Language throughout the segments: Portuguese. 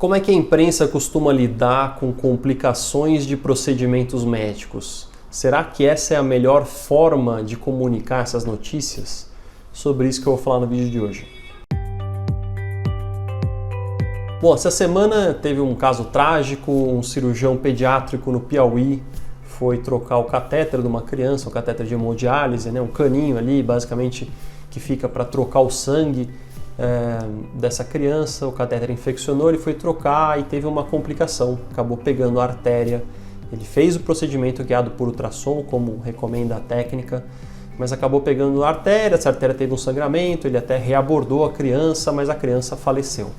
Como é que a imprensa costuma lidar com complicações de procedimentos médicos? Será que essa é a melhor forma de comunicar essas notícias? Sobre isso que eu vou falar no vídeo de hoje. Bom, essa semana teve um caso trágico, um cirurgião pediátrico no Piauí foi trocar o catéter de uma criança, um catéter de hemodiálise, um caninho ali, basicamente, que fica para trocar o sangue dessa criança. O catéter infeccionou, ele foi trocar e teve uma complicação, acabou pegando a artéria. Ele fez o procedimento guiado por ultrassom, como recomenda a técnica, mas acabou pegando a artéria, essa artéria teve um sangramento, ele até reabordou a criança, mas a criança faleceu.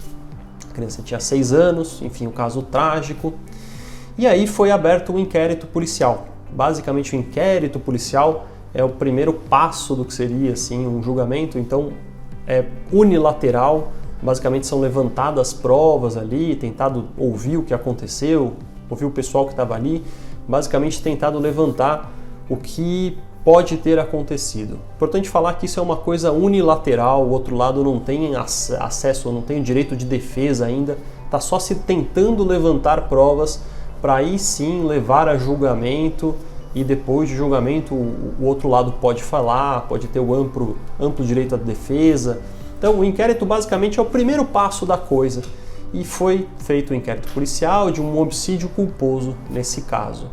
A criança tinha 6 anos, enfim, um caso trágico. E aí foi aberto um inquérito policial. Basicamente, o inquérito policial é o primeiro passo do que seria assim, um julgamento, então é unilateral. Basicamente são levantadas provas ali, tentado ouvir o que aconteceu, ouvir o pessoal que estava ali, basicamente tentado levantar o que pode ter acontecido. Importante falar que isso é uma coisa unilateral, o outro lado não tem acesso, não tem o direito de defesa ainda, está só se tentando levantar provas para aí sim levar a julgamento, e depois de julgamento o outro lado pode falar, pode ter o amplo direito à defesa. Então o inquérito basicamente é o primeiro passo da coisa, e foi feito o inquérito policial de um homicídio culposo nesse caso.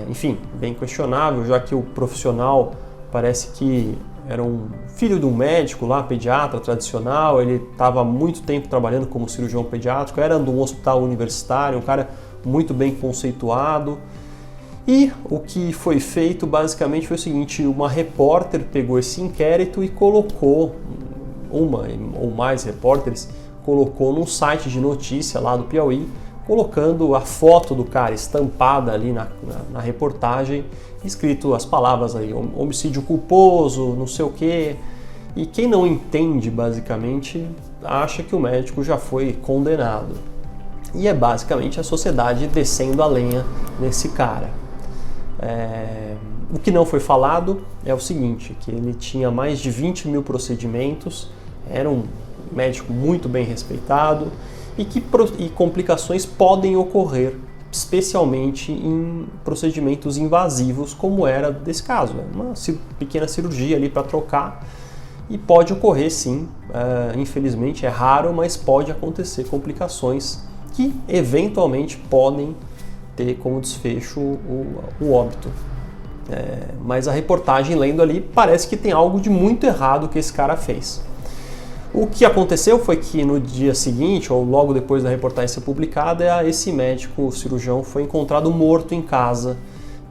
Enfim, bem questionável, já que o profissional parece que era um filho de um médico lá, pediatra tradicional, ele estava há muito tempo trabalhando como cirurgião pediátrico, era de um hospital universitário, um cara muito bem conceituado. E o que foi feito basicamente foi o seguinte: uma repórter pegou esse inquérito e colocou, uma ou mais repórteres, colocou num site de notícia lá do Piauí, colocando a foto do cara estampada ali na reportagem, escrito as palavras aí, homicídio culposo, não sei o quê. E quem não entende, basicamente, acha que o médico já foi condenado. E é basicamente a sociedade descendo a lenha nesse cara. O que não foi falado é o seguinte, que ele tinha mais de 20 mil procedimentos, era um médico muito bem respeitado, e complicações podem ocorrer, especialmente em procedimentos invasivos, como era desse caso. Uma pequena cirurgia ali para trocar, e pode ocorrer sim, infelizmente é raro, mas pode acontecer complicações que eventualmente podem ter como desfecho o óbito. Mas a reportagem, lendo ali, parece que tem algo de muito errado que esse cara fez. O que aconteceu foi que no dia seguinte, ou logo depois da reportagem ser publicada, esse médico, o cirurgião, foi encontrado morto em casa,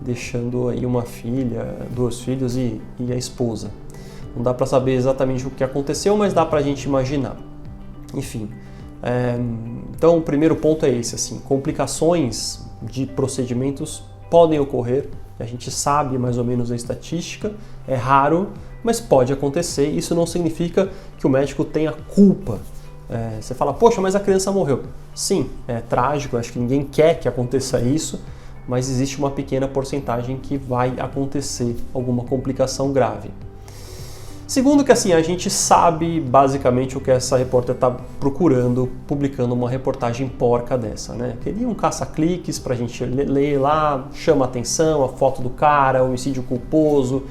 deixando aí uma filha, 2 filhos e a esposa. Não dá para saber exatamente o que aconteceu, mas dá para a gente imaginar. Enfim, então o primeiro ponto é esse, assim, complicações de procedimentos podem ocorrer, a gente sabe mais ou menos a estatística, é raro, mas pode acontecer. Isso não significa que o médico tenha culpa. Você fala, poxa, mas a criança morreu. Sim, é trágico, acho que ninguém quer que aconteça isso, mas existe uma pequena porcentagem que vai acontecer alguma complicação grave. Segundo que assim, a gente sabe basicamente o que essa repórter está procurando, publicando uma reportagem porca dessa, né? Queria um caça-cliques para a gente ler lá, chama a atenção, a foto do cara, homicídio culposo.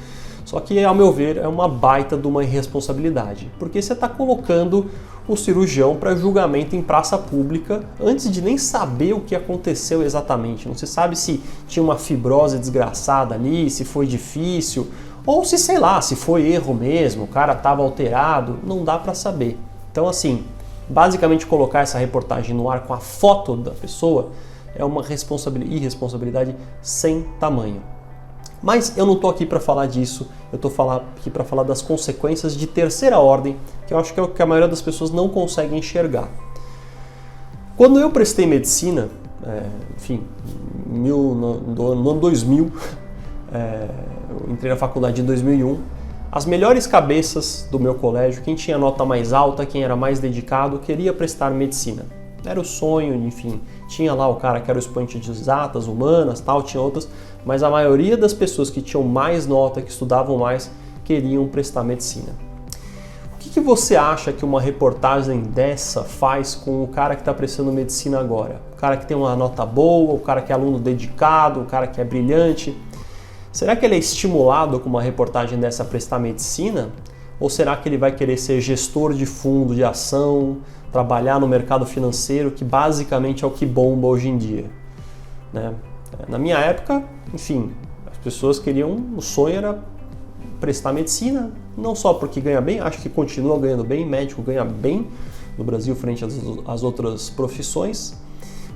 Só que, ao meu ver, é uma baita de uma irresponsabilidade, porque você está colocando o cirurgião para julgamento em praça pública antes de nem saber o que aconteceu exatamente. Não se sabe se tinha uma fibrose desgraçada ali, se foi difícil, ou se, sei lá, se foi erro mesmo, o cara estava alterado, não dá para saber. Então, assim, basicamente colocar essa reportagem no ar com a foto da pessoa é uma irresponsabilidade sem tamanho. Mas eu não estou aqui para falar disso, eu estou aqui para falar das consequências de terceira ordem, que eu acho que é o que a maioria das pessoas não consegue enxergar. Quando eu prestei medicina, no ano 2000, eu entrei na faculdade em 2001, as melhores cabeças do meu colégio, quem tinha nota mais alta, quem era mais dedicado, queria prestar medicina. Era o sonho, enfim, tinha lá o cara que era o expoente de exatas, humanas, tal, tinha outras, mas a maioria das pessoas que tinham mais nota, que estudavam mais, queriam prestar medicina. O que você acha que uma reportagem dessa faz com o cara que está prestando medicina agora? O cara que tem uma nota boa, o cara que é aluno dedicado, o cara que é brilhante. Será que ele é estimulado com uma reportagem dessa a prestar medicina? Ou será que ele vai querer ser gestor de fundo de ação, trabalhar no mercado financeiro, que basicamente é o que bomba hoje em dia? Né? Na minha época, enfim, as pessoas queriam, o sonho era prestar medicina, não só porque ganha bem, acho que continua ganhando bem, médico ganha bem no Brasil frente às outras profissões,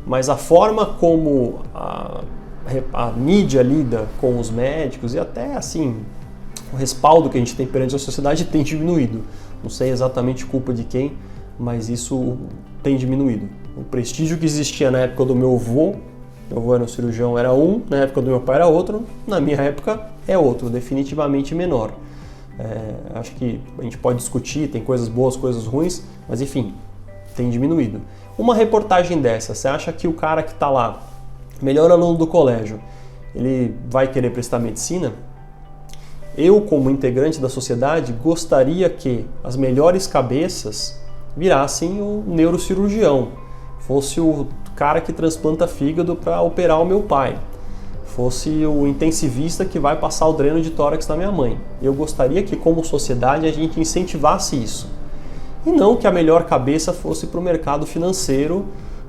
mas a forma como a mídia lida com os médicos e até assim o respaldo que a gente tem perante a sociedade tem diminuído. Não sei exatamente culpa de quem, mas isso tem diminuído. O prestígio que existia na época do meu avô era um cirurgião, era um, na época do meu pai era outro, na minha época é outro, definitivamente menor. Acho que a gente pode discutir, tem coisas boas, coisas ruins, mas enfim, tem diminuído. Uma reportagem dessa, você acha que o cara que está lá, melhor aluno do colégio, ele vai querer prestar medicina? Eu, como integrante da sociedade, gostaria que as melhores cabeças virassem o neurocirurgião, fosse o cara que transplanta fígado para operar o meu pai, fosse o intensivista que vai passar o dreno de tórax na minha mãe. Eu gostaria que, como sociedade, a gente incentivasse isso. E não que a melhor cabeça fosse para o mercado financeiro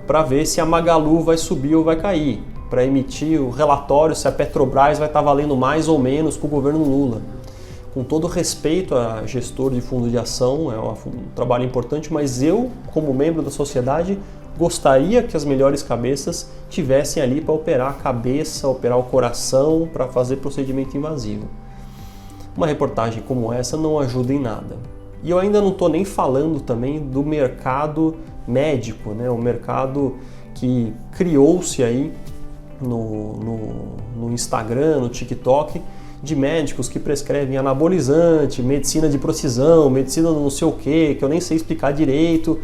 para ver se a Magalu vai subir ou vai cair, para emitir o relatório se a Petrobras vai estar valendo mais ou menos com o governo Lula. Com todo respeito a gestor de fundo de ação, é um trabalho importante, mas eu, como membro da sociedade, gostaria que as melhores cabeças tivessem ali para operar a cabeça, operar o coração, para fazer procedimento invasivo. Uma reportagem como essa não ajuda em nada. E eu ainda não estou nem falando também do mercado médico, né? O mercado que criou-se aí no Instagram, no TikTok, de médicos que prescrevem anabolizante, medicina de precisão, medicina não sei o que eu nem sei explicar direito,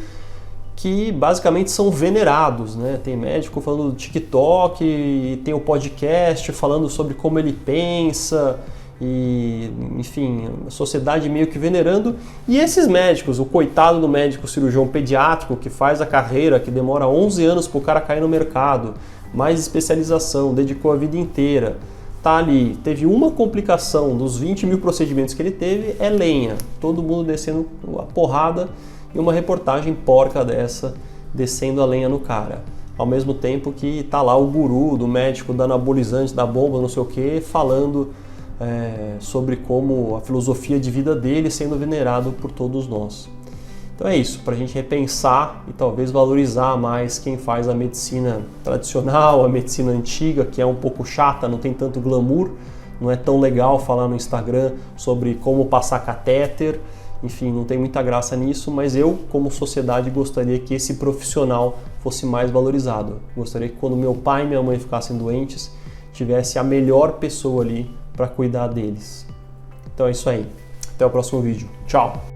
que basicamente são venerados, né? Tem médico falando do TikTok, e tem o podcast falando sobre como ele pensa, e enfim, a sociedade meio que venerando. E esses médicos, o coitado do médico cirurgião pediátrico que faz a carreira, que demora 11 anos para o cara cair no mercado, mais especialização, dedicou a vida inteira, tá ali, teve uma complicação dos 20 mil procedimentos que ele teve, é lenha, todo mundo descendo a porrada e uma reportagem porca dessa descendo a lenha no cara. Ao mesmo tempo que tá lá o guru do médico, da anabolizante, da bomba, não sei o que, falando sobre como a filosofia de vida dele sendo venerado por todos nós. Então é isso, para a gente repensar e talvez valorizar mais quem faz a medicina tradicional, a medicina antiga, que é um pouco chata, não tem tanto glamour, não é tão legal falar no Instagram sobre como passar catéter, enfim, não tem muita graça nisso, mas eu, como sociedade, gostaria que esse profissional fosse mais valorizado. Gostaria que quando meu pai e minha mãe ficassem doentes, tivesse a melhor pessoa ali para cuidar deles. Então é isso aí. Até o próximo vídeo. Tchau!